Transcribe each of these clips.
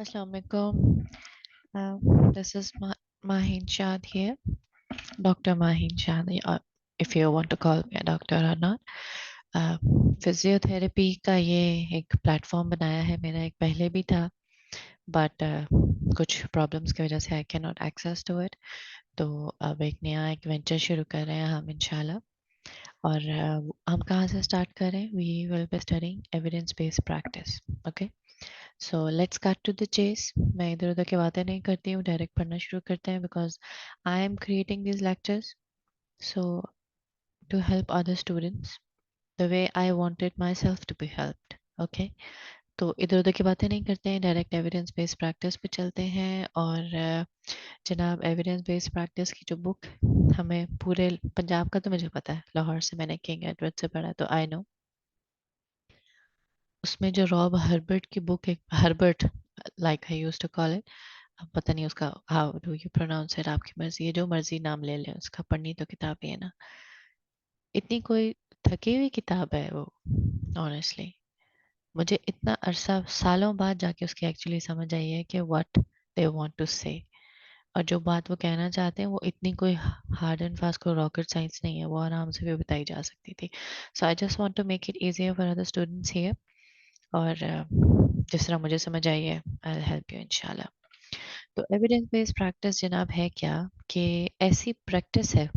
Assalamualaikum. This is Mahin Shad here, Dr. Mahin Shad, if you want to call me a doctor or not. Physiotherapy का ये एक platform बनाया है, मेरा एक पहले भी था, बट कुछ प्रॉब्लम्स की वजह से I can not access to it. तो अब एक नया एक वेंचर शुरू कर रहे हैं हम इंशाल्लाह। और हम कहाँ से स्टार्ट करें? We will be studying evidence based practice. Okay, so let's cut to the chase. मैं इधर उधर की बातें नहीं करती हूँ, डायरेक्ट पढ़ना शुरू करते हैं, because I am creating this lectures so to help other students the way I wanted myself to be helped. Okay, तो इधर उधर की बातें नहीं करते हैं, डायरेक्ट एविडेंस बेस्ड प्रैक्टिस पे चलते हैं। और जनाब, एविडेंस बेस्ड प्रैक्टिस की जो बुक हमें पूरे पंजाब का तो मुझे पता है, लाहौर से मैंने किंग एडवर्ड से पढ़ा, तो आई नो। उसमें जो रॉब हर्बर्ट की बुक, एक Herbert like I used to call it, अब पता नहीं उसका how do you pronounce it, आपकी मर्जी है, जो मर्जी नाम ले ले उसका, पढ़नी तो किताब ही है ना। इतनी कोई थकी हुई किताब है वो, ऑनेस्टली। मुझे इतना अरसा सालों बाद जाके उसकी एक्चुअली समझ आई है कि व्हाट दे वांट टू से। और जो बात वो कहना चाहते हैं वो इतनी कोई हार्ड एंड फास्ट कोई रॉकेट साइंस नहीं है, वो आराम से भी बताई जा सकती थी। So I just want to make it easier for other students here. और जिस तरह मुझे समझ आई है, आई विल हेल्प यू इंशाल्लाह। तो एविडेंस बेस्ड प्रैक्टिस जनाब है क्या? कि ऐसी प्रैक्टिस है,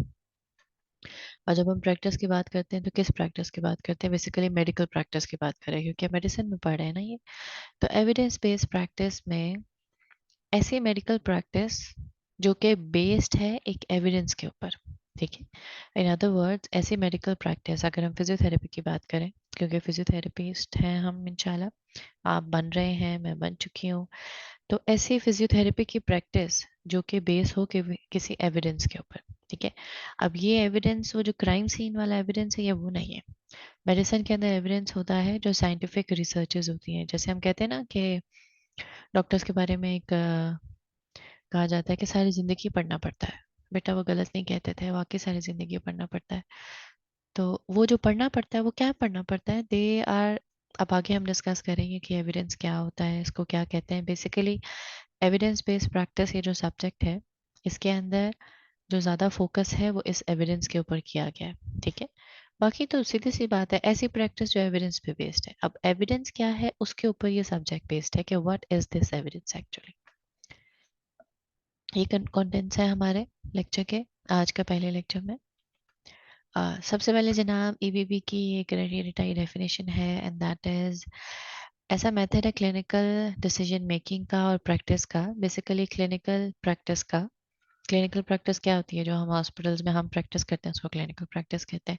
और जब हम प्रैक्टिस की बात करते हैं तो किस प्रैक्टिस की बात करते हैं? बेसिकली मेडिकल प्रैक्टिस की बात करें, क्योंकि मेडिसिन में पढ़ रहे हैं ना ये। तो एविडेंस बेस्ड प्रैक्टिस में ऐसी मेडिकल प्रैक्टिस जो कि बेस्ड है एक एविडेंस के ऊपर, ठीक है। इन अदर वर्ड्स, ऐसी मेडिकल प्रैक्टिस, अगर हम फिजियोथेरेपी की बात करें, क्योंकि फिजियोथेरेपिस्ट हैं हम इंशाल्लाह, आप बन रहे हैं, मैं बन चुकी हूँ। तो ऐसी फिजियोथेरेपी की प्रैक्टिस जो कि बेस हो कि किसी एविडेंस के ऊपर, ठीक है। अब ये एविडेंस वो जो क्राइम सीन वाला एविडेंस है, ये वो नहीं है। मेडिसिन के अंदर एविडेंस होता है जो साइंटिफिक रिसर्चेज होती हैं। जैसे हम कहते हैं ना कि डॉक्टर्स के बारे में एक कहा जाता है कि सारी जिंदगी पढ़ना पड़ता है। बेटा, वो गलत नहीं कहते थे, वाकई सारी जिंदगी पढ़ना पड़ता है। तो वो जो पढ़ना पड़ता है, वो क्या पढ़ना पड़ता है? दे आर, अब आगे हम डिस्कस करेंगे कि एविडेंस क्या होता है, इसको क्या कहते हैं। बेसिकली एविडेंस बेस्ड प्रैक्टिस, ये जो सब्जेक्ट है, इसके अंदर जो ज़्यादा फोकस है वो इस एविडेंस के ऊपर किया गया है, ठीक है। बाकी तो सीधी सी बात है, ऐसी प्रैक्टिस जो एविडेंस पे बेस्ड है। अब एविडेंस क्या है, उसके ऊपर ये सब्जेक्ट बेस्ड है कि what is this evidence actually. ये कंटेंट्स है हमारे लेक्चर के, आज का पहले लेक्चर में। सबसे पहले जनाब, ईबीपी की एक रटी डेफिनेशन है, एंड दैट इज, ऐसा मेथड है क्लिनिकल डिसीजन मेकिंग का और प्रैक्टिस का। बेसिकली क्लिनिकल प्रैक्टिस का, क्लिनिकल प्रैक्टिस क्या होती है? जो हम हॉस्पिटल्स में हम प्रैक्टिस करते हैं उसको क्लिनिकल प्रैक्टिस कहते हैं।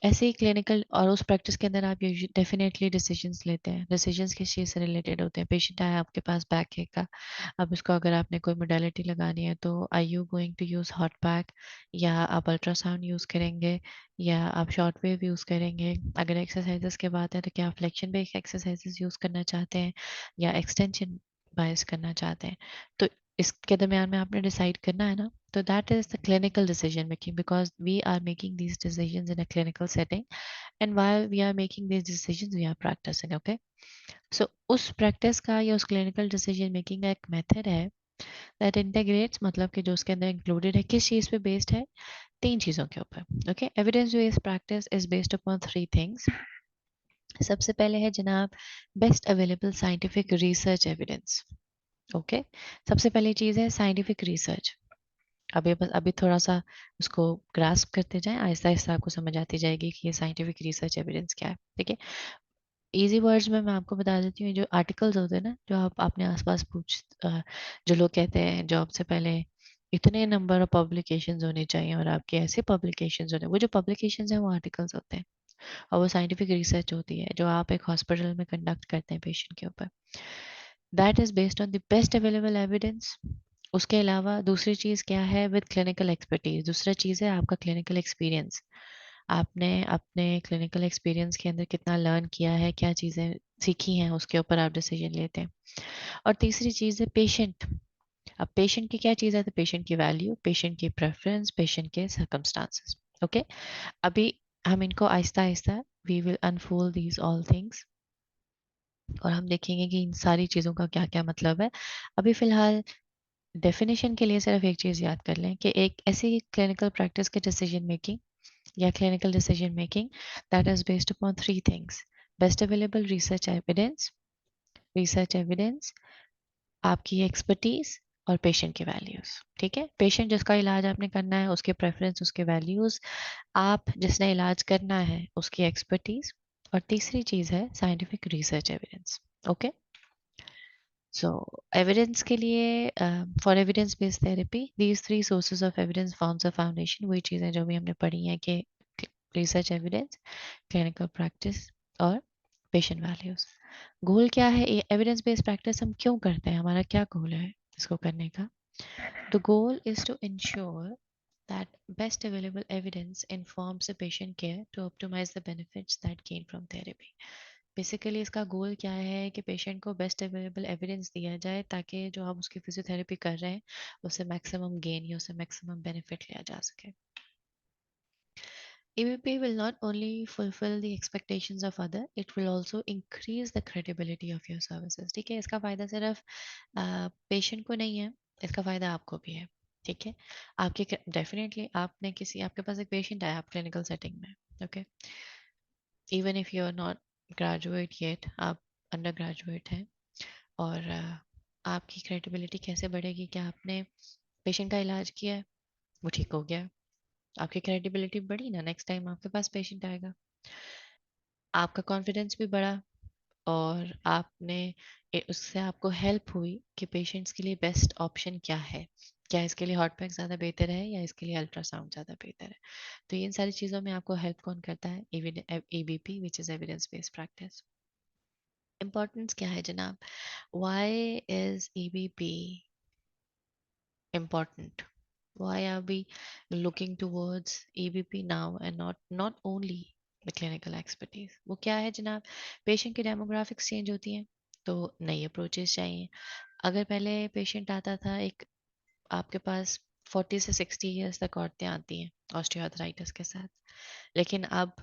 ऐसे ही क्लिनिकल, और उस प्रैक्टिस के अंदर आप डेफिनेटली डिसीजंस लेते हैं। डिसीजंस किस चीज़ से रिलेटेड होते हैं? पेशेंट आया आपके पास बैक एक का, अब इसको अगर आपने कोई मोडालिटी लगानी है, तो are you going to use hot pack, या आप अल्ट्रासाउंड यूज़ करेंगे, या आप शॉर्ट वेव यूज़ करेंगे? अगर एक्सरसाइजेस के बात है तो क्या फ्लेक्शन बेस्ड एक्सरसाइजेस यूज़ करना चाहते हैं, या एक्सटेंशन बायस करना चाहते हैं? तो इसके दरमियान में आपने डिसाइड करना है ना। तो that is the clinical decision making, because we are making these decisions in a clinical setting, and while we are making these decisions we are practicing, okay. So उस practice का या उस clinical decision making का एक method है that integrates, मतलब कि जो उसके अंदर included है, किस चीज़ पे based है? 3 चीज़ों के ऊपर, okay। Evidence based practice is based upon 3 things। सबसे पहले है जनाब, best available scientific research evidence, okay। सबसे पहली चीज़ है scientific research। अभी बस अभी थोड़ा सा उसको ग्रास्प करते जाएं, आहिस्ता आहिस्ता आपको समझ आती जाएगी कि ये साइंटिफिक रिसर्च एविडेंस क्या है, ठीक है। इजी वर्ड्स में मैं आपको बता देती हूँ, जो आर्टिकल्स होते हैं ना, जो आप अपने आसपास जो लोग कहते हैं जॉब से पहले इतने नंबर ऑफ पब्लिकेशंस होने चाहिए और आपके ऐसे पब्लिकेशंस होने, वो जो पब्लिकेशंस हैं वो आर्टिकल्स होते हैं, और वो साइंटिफिक रिसर्च होती है जो आप एक हॉस्पिटल में कंडक्ट करते हैं पेशेंट के ऊपर। That is based on the best available evidence. उसके अलावा दूसरी चीज़ क्या है? With clinical expertise. दूसरा चीज़ है आपका क्लिनिकल एक्सपीरियंस। आपने अपने क्लिनिकल एक्सपीरियंस के अंदर कितना लर्न किया है, क्या चीज़ें सीखी हैं, उसके ऊपर आप डिसीजन लेते हैं। और तीसरी चीज़ है पेशेंट। अब पेशेंट की क्या चीज़ है? तो पेशेंट की वैल्यू, पेशेंट की प्रेफरेंस, पेशेंट के सर्कमस्टांसेस, ओके। अभी हम इनको आहिस्ता आहिस्ता we will unfold these all things और हम देखेंगे कि इन सारी चीज़ों का क्या क्या मतलब है। अभी फिलहाल डेफिनेशन के लिए सिर्फ एक चीज़ याद कर लें कि एक ऐसी क्लिनिकल प्रैक्टिस के डिसीजन मेकिंग या clinical decision making that is based upon three things: best available research evidence, आपकी एक्सपर्टीज और पेशेंट के वैल्यूज। ठीक है, पेशेंट जिसका इलाज आपने करना है उसके प्रेफरेंस, उसके वैल्यूज, आप जिसने इलाज करना है उसकी एक्सपर्टीज, और तीसरी चीज है साइंटिफिक रिसर्च एविडेंस। ओके, सो एविडेंस के लिए for evidence based therapy these three sources of evidence forms a foundation. वही चीज़ें जो भी हमने पढ़ी हैं कि रिसर्च एविडेंस, क्लिनिकल प्रैक्टिस और पेशेंट वैल्यूज। गोल क्या है एविडेंस बेस्ड प्रैक्टिस हम क्यों करते हैं, हमारा क्या गोल है इसको करने का? The goal is to ensure that best available evidence informs the patient care to optimize the benefits that gain from therapy. Basically इसका गोल क्या है कि पेशेंट को बेस्ट अवेलेबल एविडेंस दिया जाए ताकि जो हम उसकी फिजियोथेरेपी कर रहे हैं उससे मैक्सिमम गेन या उससे मैक्सिमम बेनिफिट लिया जा सके। EVP will not only fulfill the expectations of other, it will also increase the credibility of your services. ठीक है, इसका फायदा सिर्फ पेशेंट को नहीं है, इसका फायदा आपको भी है। ठीक है, आपके डेफिनेटली आपने किसी आपके पास एक पेशेंट आया आप क्लिनिकल सेटिंग में, okay, even if you are not graduate yet, आप अंडर ग्रेजुएट हैं, और आपकी क्रेडिबिलिटी कैसे बढ़ेगी कि आपने पेशेंट का इलाज किया है, वो ठीक हो गया, आपकी क्रेडिबिलिटी बढ़ी ना, नेक्स्ट टाइम आपके पास पेशेंट आएगा, आपका कॉन्फिडेंस भी बढ़ा, और आपने उससे आपको हेल्प हुई कि पेशेंट्स के लिए बेस्ट ऑप्शन क्या है, क्या इसके लिए हॉट पैक ज़्यादा बेहतर है या इसके लिए अल्ट्रासाउंड ज़्यादा बेहतर है। तो इन सारी चीज़ों में आपको हेल्प कौन करता है? ABP, which is evidence based practice. Importance क्या है जनाब? Why is ABP important? Why are we looking towards EBP now and not only the clinical expertise? वो क्या है जनाब? पेशेंट की डेमोग्राफिक्स चेंज होती हैं तो नई अप्रोचेस चाहिए। अगर पहले पेशेंट आता था एक आपके पास 40 से 60 ईयर्स तक औरतें आती हैं ऑस्टियोआर्थराइटिस के साथ, लेकिन अब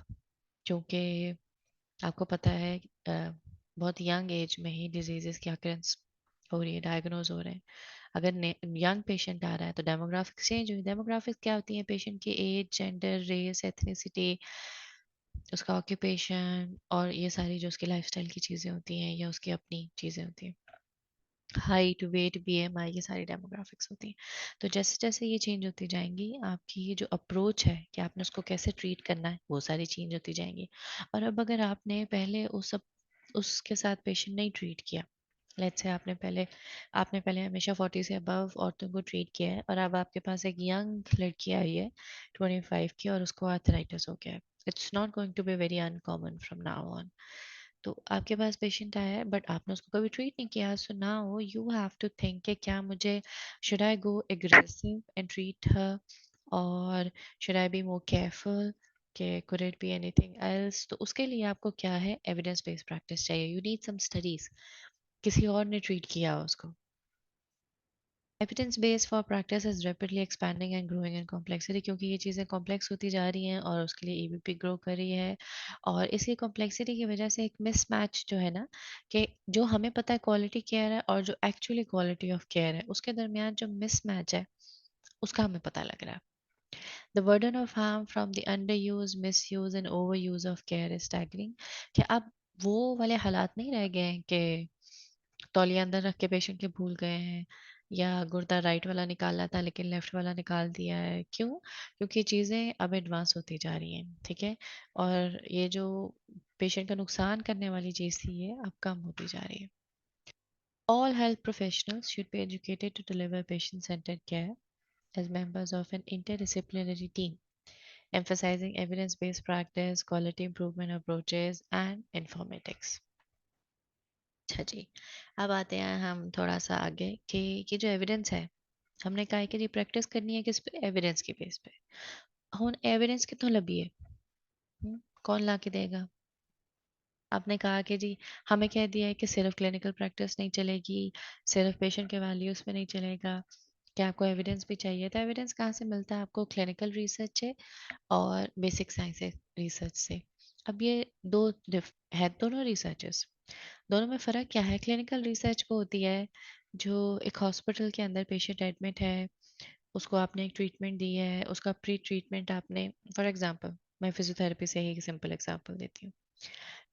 क्योंकि आपको पता है बहुत यंग एज में ही डिजीजेस की अकरेंस हो रही है, डायग्नोज हो रहे हैं। अगर यंग पेशेंट आ रहा है तो डेमोग्राफिक्स चेंज हुई। डेमोग्राफिक्स क्या होती है? पेशेंट की एज, जेंडर, रेस, एथनिसिटी, उसका ऑक्यूपेशन, और ये सारी जो उसकी लाइफस्टाइल की चीज़ें होती हैं या उसकी अपनी चीज़ें होती हैं, हाइट, वेट, बीएमआई, ये सारी डेमोग्राफिक्स होती हैं। तो जैसे जैसे ये चेंज होती जाएंगी, आपकी ये जो अप्रोच है कि आपने उसको कैसे ट्रीट करना है वो सारी चेंज होती जाएंगी। और अब अगर आपने पहले उस सब उसके साथ पेशेंट नहीं ट्रीट किया, लेट्स से आपने पहले हमेशा 40 से अबव औरतों को ट्रीट किया है, और अब आपके पास एक यंग लड़की आई है 25 की और उसको आर्थराइटिस हो गया है, it's not going to be very uncommon from now on. तो आपके पास पेशेंट आया है बट आपने उसको कभी ट्रीट नहीं किया, so now you have to think कि क्या मुझे, should I go aggressive and treat her, और should I be more careful कि could it be anything else? तो उसके लिए आपको क्या है, एविडेंस बेस्ड प्रैक्टिस चाहिए। यू नीड सम स्टडीज, किसी और ने ट्रीट किया हो उसको। Evidence base for practice is rapidly expanding and growing in complexity, क्योंकि ये चीज़ें कॉम्प्लेक्स होती जा रही हैं और उसके लिए ईबीपी ग्रो कर रही है। और इसकी कॉम्प्लेक्सिटी की वजह से एक मिसमैच जो है ना, कि जो हमें पता है क्वालिटी केयर है और जो एक्चुअली क्वालिटी ऑफ केयर है उसके दरमियान जो मिसमैच है उसका हमें पता लग रहा है। The burden of harm from the under use, miss use and over use of care is staggering. कि अब वो वाले हालात नहीं रह गए हैं कि तौलिया अंदर रख के पेशेंट के भूल गए हैं, या गुर्दा राइट वाला निकालना था लेकिन लेफ्ट वाला निकाल दिया है। क्यों? क्योंकि चीज़ें अब एडवांस होती जा रही हैं। ठीक है, और ये जो पेशेंट का नुकसान करने वाली चीज़ थी ये अब कम होती जा रही है। All health professionals should be educated to deliver patient-centered care as members of an interdisciplinary team, emphasizing evidence-based practice, quality improvement approaches, and informatics. अच्छा जी, अब आते हैं हम थोड़ा सा आगे कि ये जो एविडेंस है, हमने कहा है कि ये प्रैक्टिस करनी है किस पे? एविडेंस के बेस पे। ਹੁਣ एविडेंस कितों लभी है? कौन ला के देगा? आपने कहा कि जी हमें कह दिया है कि सिर्फ क्लिनिकल प्रैक्टिस नहीं चलेगी, सिर्फ पेशेंट के वैल्यूज पे नहीं चलेगा, कि आपको एविडेंस भी चाहिए। तो एविडेंस कहाँ से मिलता है आपको? क्लिनिकल रिसर्च से और बेसिक साइंस रिसर्च से। अब ये दो है दोनों रिसर्चेस। दोनों में फ़र्क क्या है? क्लिनिकल रिसर्च वो होती है जो एक हॉस्पिटल के अंदर पेशेंट एडमिट है, उसको आपने एक ट्रीटमेंट दी है, उसका प्री ट्रीटमेंट आपने, फॉर एग्जांपल मैं फिजियोथेरेपी से ही एक सिंपल एग्जांपल देती हूँ।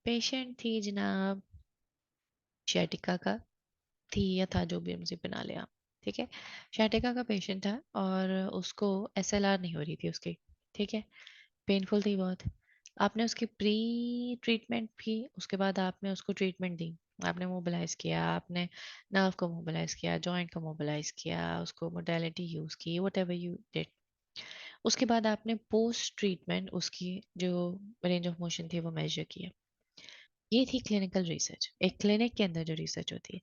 पेशेंट थी जनाब sciatica का, थी या था, जो भी मुझे बना लिया, ठीक है। sciatica का पेशेंट था और उसको एसएलआर नहीं हो रही थी उसकी, ठीक है। पेनफुल थी बहुत। आपने उसकी प्री ट्रीटमेंट भी, उसके बाद आपने उसको ट्रीटमेंट दी, आपने मोबिलाइज किया, आपने नर्व को मोबिलाइज किया, जॉइंट को मोबिलाइज किया, उसको मोडेलिटी यूज की, वट एवर यू डिड। उसके बाद आपने पोस्ट ट्रीटमेंट उसकी जो रेंज ऑफ मोशन थी वो मेजर किया। ये थी क्लिनिकल रिसर्च, एक क्लिनिक के अंदर जो रिसर्च होती है।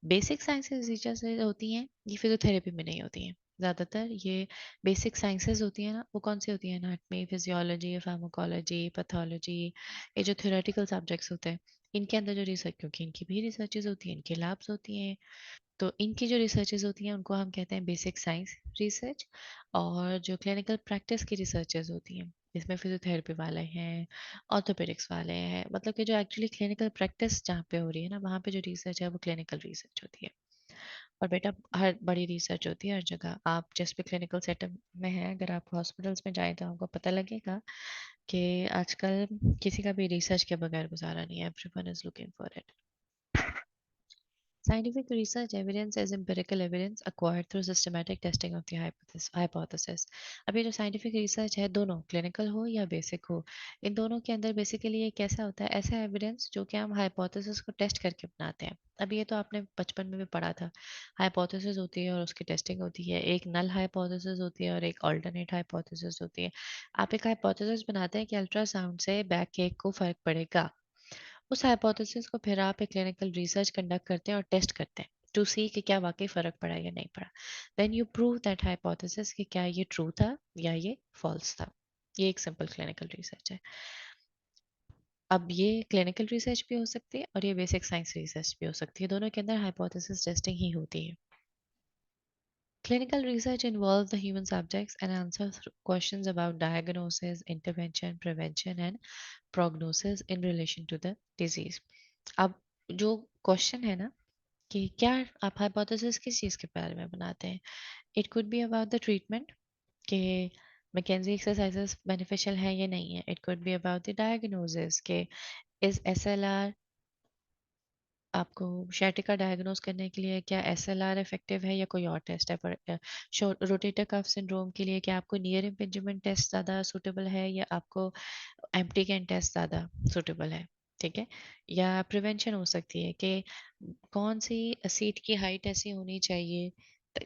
बेसिक साइंसेज रिसर्च होती हैं, ये फिजियोथेरेपी में नहीं होती हैं ज़्यादातर। ये बेसिक साइंसेज होती है ना, वो कौन सी होती है? एनाटमी, फिजियोलॉजी, फार्माकोलॉजी, पैथोलॉजी, ये जो थ्योरेटिकल सब्जेक्ट्स होते हैं, इनके अंदर जो रिसर्च, क्योंकि इनकी भी रिसर्चेज होती हैं, इनकी लैब्स होती हैं, तो इनकी जो रिसर्चेज होती हैं उनको हम कहते हैं बेसिक साइंस रिसर्च। और जो क्लिनिकल प्रैक्टिस की रिसर्चेज होती हैं, इसमें फिजियोथेरेपी वाले हैं, ऑर्थोपेडिक्स वाले हैं, मतलब कि जो एक्चुअली क्लिनिकल प्रैक्टिस जहाँ पे हो रही है ना, वहाँ पे जो रिसर्च है वो क्लिनिकल रिसर्च होती है। और बेटा हर बड़ी रिसर्च होती है हर जगह। आप जिस भी क्लिनिकल सेटअप में हैं, अगर आप हॉस्पिटल्स में जाएं तो आपको पता लगेगा कि आजकल किसी का भी रिसर्च के बगैर गुजारा नहीं है। Everyone is looking for it. Scientific research evidence is empirical evidence acquired through systematic testing of the hypothesis. अब ये जो scientific research है, दोनों clinical हो या basic हो, इन दोनों के अंदर basically ये कैसा होता है? ऐसा evidence जो कि हम hypothesis को test करके बनाते हैं। अब ये तो आपने बचपन में भी पढ़ा था, hypothesis होती है और उसकी testing होती है। एक null hypothesis होती है और एक alternate hypothesis होती है। आप एक hypothesis बनाते हैं कि अल्ट्रासाउंड से बैक एक को फर्क पड़ेगा। उस हाइपोथेसिस को फिर आप एक क्लिनिकल रिसर्च कंडक्ट करते हैं और टेस्ट करते हैं टू सी कि क्या वाकई फर्क पड़ा या नहीं पड़ा। Then you prove that hypothesis कि क्या ये ट्रू था या ये फॉल्स था। ये एक सिंपल क्लिनिकल रिसर्च है। अब ये क्लिनिकल रिसर्च भी हो सकती है और ये बेसिक साइंस रिसर्च भी हो सकती है। दोनों के अंदर हाइपोथेसिस टेस्टिंग ही होती है। Clinical research involves the human subjects and answers questions about diagnosis, intervention, prevention, and prognosis in relation to the disease. अब जो क्वेश्चन है ना कि क्या आप हाइपोथेसिस किस चीज़ के बारे में बनाते हैं? It could be about the treatment कि मैकेंजी एक्सरसाइजेस बेनिफिशियल है या नहीं है। It could be about the diagnosis के इज एसएलआर, आपको sciatica डायग्नोज करने के लिए क्या एसएलआर इफेक्टिव है या कोई और टेस्ट है? पर रोटेटर कफ सिंड्रोम के लिए क्या आपको नियर इम्पिंजमेंट टेस्ट ज़्यादा सूटेबल है या आपको एम्प्टी कैन टेस्ट ज़्यादा सूटेबल है? ठीक है। या प्रिवेंशन हो सकती है कि कौन सी सीट की हाइट ऐसी होनी चाहिए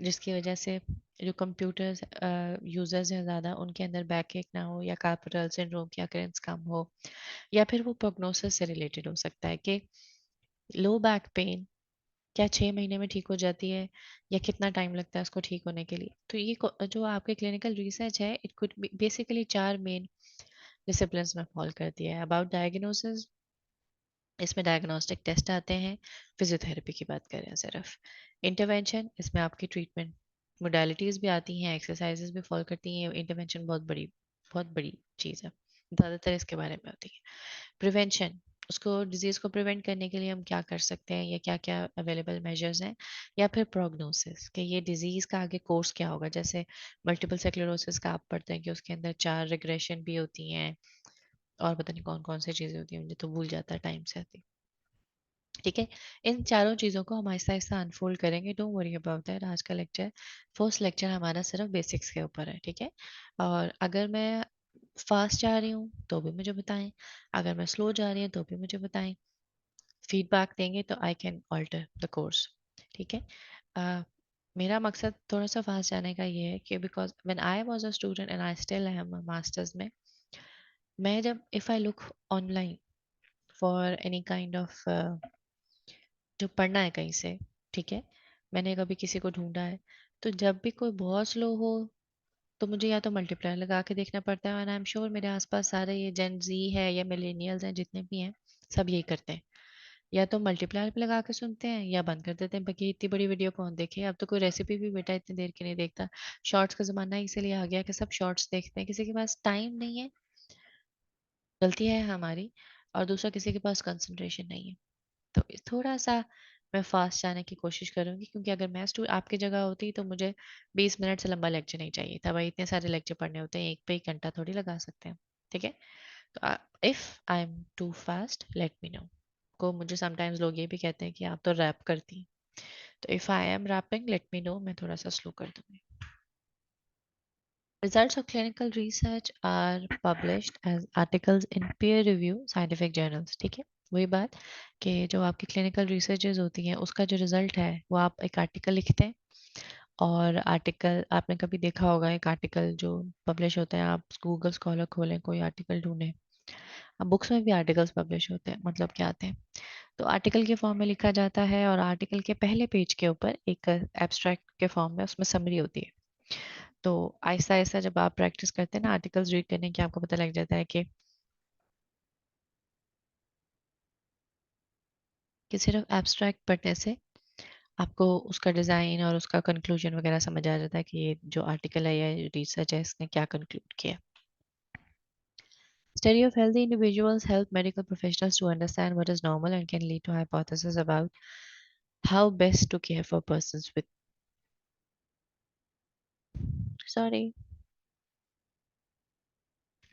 जिसकी वजह से जो कंप्यूटर यूजर्स हैं ज़्यादा, उनके अंदर बैक एक ना हो या कार्पल सिंड्रोम की अकरेंस कम हो। या फिर वो प्रोग्नोसिस से रिलेटेड हो सकता है कि लो बैक पेन क्या 6 महीने में ठीक हो जाती है या कितना टाइम लगता है उसको ठीक होने के लिए। तो ये जो आपके क्लिनिकल रिसर्च है, it could basically 4 main disciplines में फॉल करती है। अबाउट डायग्नोसिस, इसमें डायग्नोस्टिक टेस्ट आते हैं, फिजियोथेरेपी की बात करें सिर्फ। इंटरवेंशन, इसमें आपकी ट्रीटमेंट मोडालिटीज भी आती हैं, एक्सरसाइजेज भी फॉल करती हैं। इंटरवेंशन बहुत बड़ी चीज़ है, ज़्यादातर इसके बारे में होती है। प्रिवेंशन, उसको डिजीज को प्रिवेंट करने के लिए हम क्या कर सकते हैं या क्या क्या अवेलेबल मेजर्स हैं। या फिर प्रोग्नोसिस कि ये डिजीज का आगे कोर्स क्या होगा। जैसे मल्टीपल स्क्लेरोसिस का आप पढ़ते हैं कि उसके अंदर 4 रिग्रेशन भी होती हैं और पता नहीं कौन कौन सी चीजें होती हैं, मुझे तो भूल जाता है टाइम से आती। ठीक है। इन चारों चीज़ों को हम आहिस्ता आहिस्ता अनफोल्ड करेंगे, डोंट वरी अबाउट दैट। आज का लेक्चर, फर्स्ट लेक्चर हमारा सिर्फ बेसिक्स के ऊपर है, ठीक है। और अगर मैं फास्ट जा रही हूँ तो भी मुझे बताएं, अगर मैं स्लो जा रही हूँ तो भी मुझे बताएं। फीडबैक देंगे तो I can alter the course, ठीक है। मेरा मकसद थोड़ा सा फास्ट जाने का ये है कि because when I was a student and I still am masters में, मैं जब if I look online for any kind of जो पढ़ना है कहीं से, ठीक है, मैंने कभी किसी को ढूंढा है, तो जब भी कोई बहुत स्लो हो तो मुझे या तो मल्टीप्लायर लगा के देखना पड़ता है। और आई एम श्योर मेरे आसपास सारे ये जेन जी है या मिलेनियल्स हैं जितने भी हैं, सब यही करते हैं। या तो मल्टीप्लायर पे लगा के सुनते हैं या बंद कर देते हैं। बाकी इतनी बड़ी वीडियो कौन देखे? अब तो कोई रेसिपी भी बेटा इतनी देर की नहीं देखता। शॉर्ट्स का जमाना इसीलिए आ गया कि सब शॉर्ट्स देखते हैं। किसी के पास टाइम नहीं है, गलती है हमारी, और दूसरा किसी के पास कंसंट्रेशन नहीं है। तो थोड़ा सा मैं फास्ट जाने की कोशिश करूंगी, क्योंकि अगर मैं आपकी जगह होती तो मुझे 20 मिनट से लंबा लेक्चर नहीं चाहिए था भाई। इतने सारे लेक्चर पढ़ने होते हैं, एक पे ही घंटा थोड़ी लगा सकते हैं। ठीक है। तो if I am too fast let me know. को मुझे समटाइम्स लोग ये भी कहते हैं कि आप तो रैप करती हैं। तो if I am rapping let me know, मैं थोड़ा सा स्लो कर दूंगी। Results of clinical research are published as articles in peer-review scientific journals। ठीक है। वही बात कि जो आपकी क्लिनिकल रिसर्चेज होती हैं उसका जो रिजल्ट है वो आप एक आर्टिकल लिखते हैं। और आर्टिकल आपने कभी देखा होगा, एक आर्टिकल जो पब्लिश होते हैं, आप गूगल स्कॉलर खोलें, कोई आर्टिकल ढूंढें, अब बुक्स में भी आर्टिकल्स पब्लिश होते हैं, मतलब क्या आते हैं। तो आर्टिकल के फॉर्म में लिखा जाता है, और आर्टिकल के पहले पेज के ऊपर एक एब्स्ट्रैक्ट के फॉर्म में उसमें समरी होती है। तो आहिस्ता आहिस्ता जब आप प्रैक्टिस करते हैं ना आर्टिकल्स रीड करने की, आपको पता लग जाता है कि सिर्फ एब्स्ट्रैक्ट पढ़ने से आपको उसका डिजाइन और उसका कंक्लूजन वगैरह समझ आ जाता है कि ये जो आर्टिकल है या रिसर्च है इसने क्या कंक्लूड किया। Study of healthy individuals help medical professionals to understand what is normal and can lead to hypotheses about how best to care for persons with, sorry,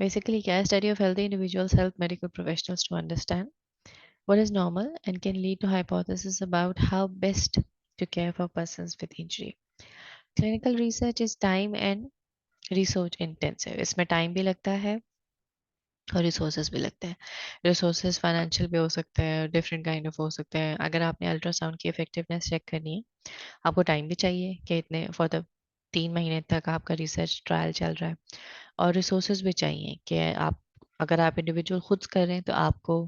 basically क्या है, study of healthy individuals help medical professionals to understand what is normal and can lead to hypotheses about how best to care for persons with injury. Clinical research is time and research intensive। इसमें time भी लगता है और resources भी लगते हैं। Resources financial भी हो सकते हैं, डिफरेंट काइंड ऑफ हो सकते हैं। अगर आपने अल्ट्रासाउंड की इफेक्टिवनेस चेक करनी है, आपको टाइम भी चाहिए कि इतने फॉर द 3 महीने तक आपका रिसर्च ट्रायल चल रहा है। और रिसोर्सेज भी चाहिए कि आप, अगर आप इंडिविजुअल खुद कर रहे हैं तो आपको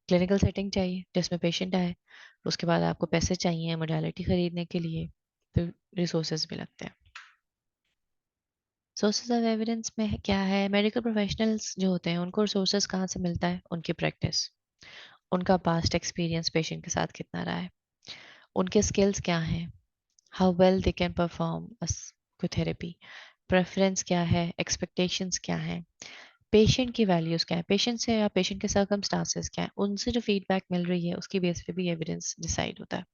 क्लिनिकल सेटिंग चाहिए जिसमें पेशेंट आए। उसके बाद आपको पैसे चाहिए मोडालिटी खरीदने के लिए, तो रिसोर्सेज भी लगते हैं। सोर्सेज ऑफ एविडेंस में क्या है, मेडिकल प्रोफेशनल्स जो होते हैं उनको सोर्सेज कहाँ से मिलता है, उनकी प्रैक्टिस, उनका पास्ट एक्सपीरियंस पेशेंट के साथ कितना रहा है, उनके स्किल्स क्या हैं, how well they can perform therapy, preference क्या है, एक्सपेक्टेशंस क्या है, पेशेंट की वैल्यूज क्या है, पेशेंट से या पेशेंट के सर्कमस्टांसेस क्या है, उनसे जो फीडबैक मिल रही है उसकी बेस पे भी एविडेंस डिसाइड होता है।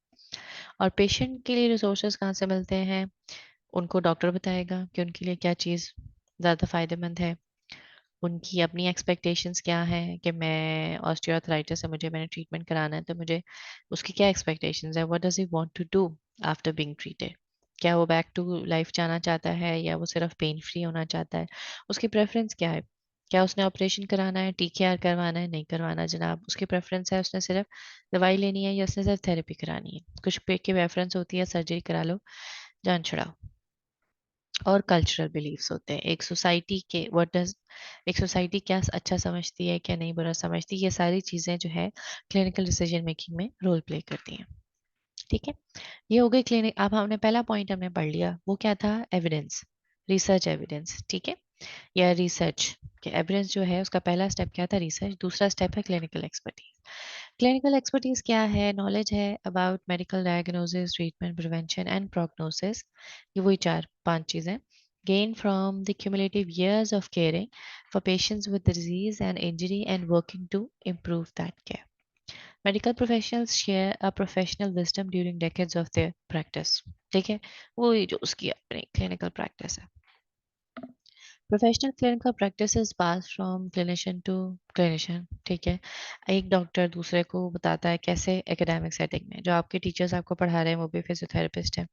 और पेशेंट के लिए रिसोर्सेज कहाँ से मिलते हैं, उनको डॉक्टर बताएगा कि उनके लिए क्या चीज़ ज़्यादा फायदेमंद है। उनकी अपनी एक्सपेक्टेशंस क्या है कि मैं ऑस्टियोआर्थराइटिस है, मैंने ट्रीटमेंट कराना है, तो मुझे उसकी क्या एक्सपेक्टेशंस है, what does he want to do after being treated. क्या वो बैक टू लाइफ जाना चाहता है या वो सिर्फ पेन फ्री होना चाहता है, उसकी प्रेफरेंस क्या है। क्या उसने ऑपरेशन कराना है, टीकेआर करवाना है, नहीं करवाना जनाब, उसकी प्रेफरेंस है, उसने सिर्फ दवाई लेनी है या उसने सिर्फ थेरेपी करानी है। कुछ पे की प्रेफरेंस होती है सर्जरी करा लो, जान छुड़ाओ। और कल्चरल बिलीफ्स होते हैं, एक सोसाइटी के व्हाट डज, एक सोसाइटी क्या अच्छा समझती है क्या नहीं बुरा समझती, ये सारी चीजें जो है क्लिनिकल डिसीजन मेकिंग में रोल प्ले करती हैं। ठीक है। ये हो गई क्लिनिक। अब हमने पहला पॉइंट हमने पढ़ लिया, वो क्या था, एविडेंस, रिसर्च एविडेंस। ठीक है। या रिसर्च के एविडेंस जो है उसका पहला स्टेप क्या था, रिसर्च। दूसरा स्टेप है क्लिनिकल एक्सपर्टीज। क्लिनिकल एक्सपर्टीज क्या है, नॉलेज है about medical diagnosis, treatment, prevention and prognosis. ये वही चार पांच चीजें gained from the cumulative years of caring for patients with disease and injury and working to improve that care. Medical professionals share a professional wisdom during decades of their practice. ठीक है। वो ये जो उसकी अपनी क्लिनिकल प्रैक्टिस है। Professional clinical practice is pass from clinician to clinician. ठीक है। एक डॉक्टर दूसरे को बताता है कैसे, एकेडमिक सेटिंग में जो आपके टीचर्स आपको पढ़ा रहे हैं वो भी फिजियोथेरेपिस्ट है।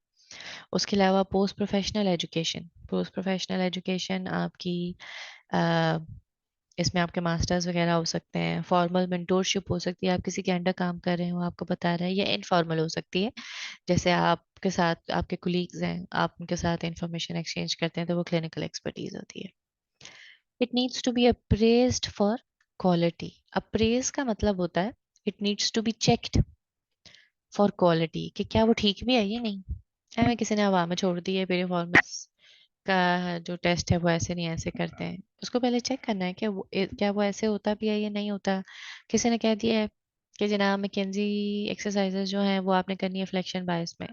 उसके अलावा post professional education, post professional education आपकी इसमें आपके मास्टर्स वगैरह हो सकते हैं, फॉर्मल मेंटोरशिप हो सकती है, आप किसी के अंडर काम कर रहे हैं वो आपको बता रहा है, या इनफॉर्मल हो सकती है, जैसे आपके साथ आपके कुलीग्स हैं, आप उनके साथ इंफॉर्मेशन एक्सचेंज करते हैं, तो वो क्लिनिकल एक्सपर्टीज होती है। It needs to be appraised for quality. Appraise का मतलब होता है it needs to be checked for quality, कि क्या वो ठीक भी है या नहीं। हमें किसी ने हवा में छोड़ दी है, पेरिफॉर्मेंस का जो टेस्ट है वो ऐसे नहीं ऐसे करते हैं, उसको पहले चेक करना है कि क्या वो ऐसे होता भी है या नहीं होता। किसी ने कह दिया है कि जनाब मैकेंजी एक्सरसाइजेज जो हैं वो आपने करनी है फ्लेक्शन बायस में,